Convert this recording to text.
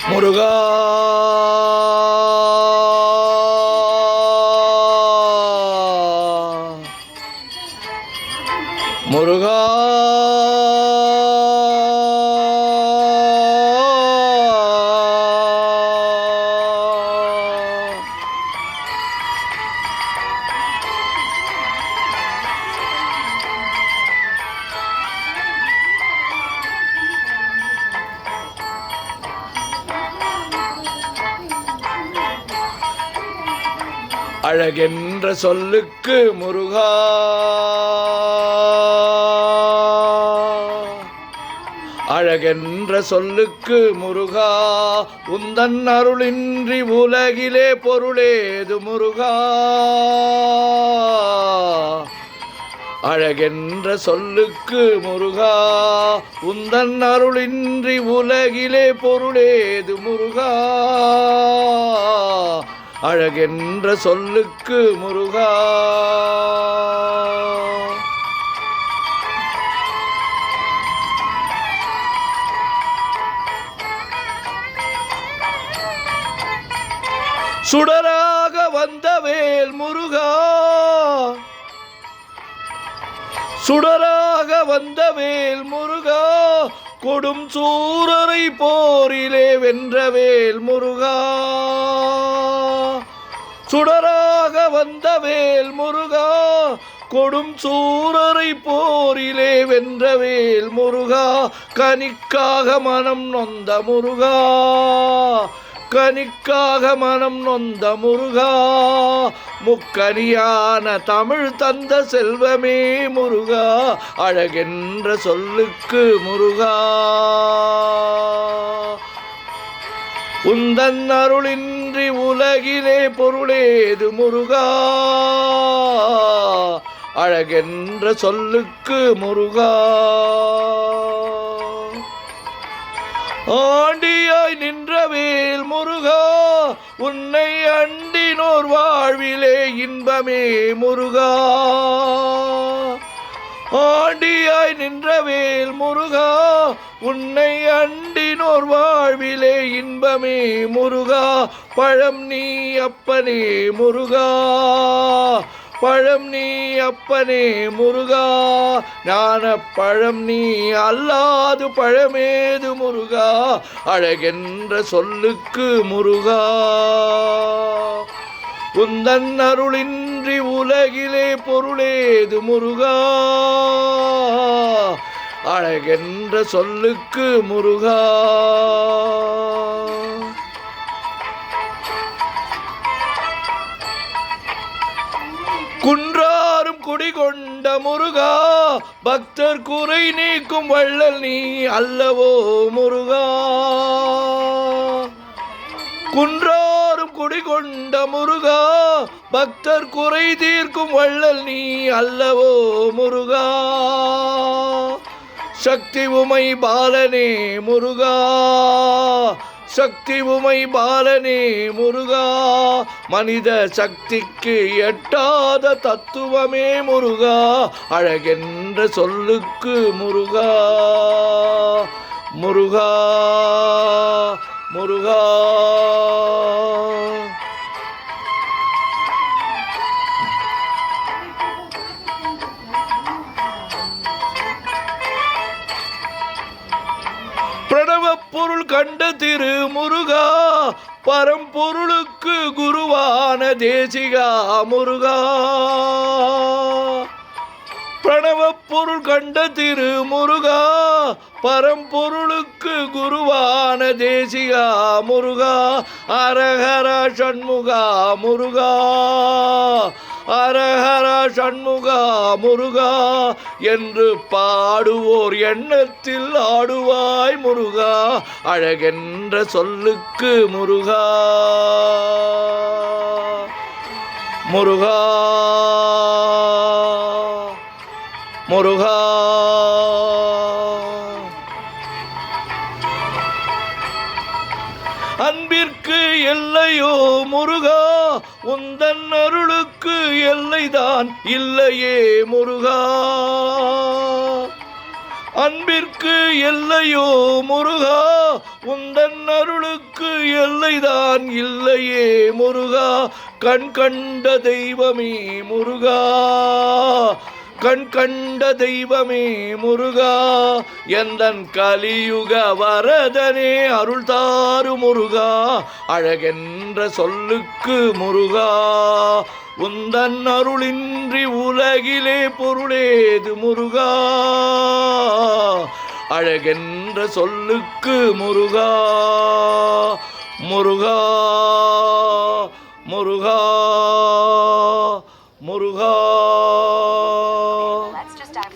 முருகா முருகா அழகென்ற சொல்லுக்கு முருகா அழகென்ற சொல்லுக்கு முருகா உந்தன் அருளின்றி உலகிலே பொருளேது முருகா அழகென்ற சொல்லுக்கு முருகா உந்தன் அருளின்றி உலகிலே பொருளேது முருகா அழகென்ற சொல்லுக்கு முருகா சுடராக வந்த வேல் முருகா சுடராக வந்த வேல் முருகா கொடும் சூரரை போரிலே வென்ற வேல் முருகா சுடராக வந்த வேல் முருகா கொடும் சூரரை போரிலே வென்ற வேல் முருகா கனிக்காக மனம் நொந்த முருகா கனிக்காக மனம் நொந்த முருகா முக்கனியான தமிழ் தந்த செல்வமே முருகா அழகென்ற சொல்லுக்கு முருகா உந்தன் அருளின்றி உலகிலே பொருளேது முருகா அழகென்ற சொல்லுக்கு முருகா ஆண்டியாய் நின்ற வேல் முருகா உன்னை அண்டினோர் வாழ்விலே இன்பமே முருகா ஆண்டியாய் நின்ற வேல் முருகா உன்னை அண்டினோர் வாழ்விலே இன்பமே முருகா பழம் நீ அப்பனே முருகா பழம் நீ அப்பனே முருகா ஞான பழம் நீ அல்லாது பழமேது முருகா அழகென்ற சொல்லுக்கு முருகா உந்தன் அருளின்றி உலகிலே பொருளேது முருகா அழகென்ற சொல்லுக்கு முருகா குன்றாரும் குடிகொண்ட முருகா பக்தர் குறை நீக்கும் வள்ளல் நீ அல்லவோ முருகா குன்றாரும் குடிகொண்ட முருகா பக்தர் குறை தீர்க்கும் வள்ளல் நீ அல்லவோ முருகா சக்தி உமை பாலனே முருகா சக்தி உமை பாலனே முருகா மனித சக்திக்கு எட்டாத தத்துவமே முருகா அழகென்ற சொல்லுக்கு முருகா முருகா முருகா பிரணவ பொருள் கண்ட திரு முருகா பரம்பொருளுக்கு குருவான தேசிகா முருகா பிரணவ பொருள் கண்ட திரு முருகா பரம்பொருளுக்கு குருவான தேசிகா முருகா அரஹரா சண்முகா முருகா அரஹரா சண்முகா முருகா என்று பாடுவோர் எண்ணத்தில் ஆடுவாய் முருகா அழகென்ற சொல்லுக்கு முருகா முருகா முருகா அன்பிற்கு எல்லையோ முருகா உந்தன் அருளுக்கு எல்லைதான் இல்லையே முருகா அன்பிற்கு எல்லையோ முருகா, உந்தன் அருளுக்கு எல்லைதான் இல்லையே முருகா. கண் கண்ட தெய்வமே முருகா, கண் கண்ட தெய்வமே முருகா, எந்தன் கலியுக வரதனே அருள் தாரு முருகா. அழகென்ற சொல்லுக்கு முருகா, உந்தன் அருளின்றி உலகிலே பொருளேது முருகா. அழகென்ற சொல்லுக்கு முருகா, முருகா முருகா முருகா.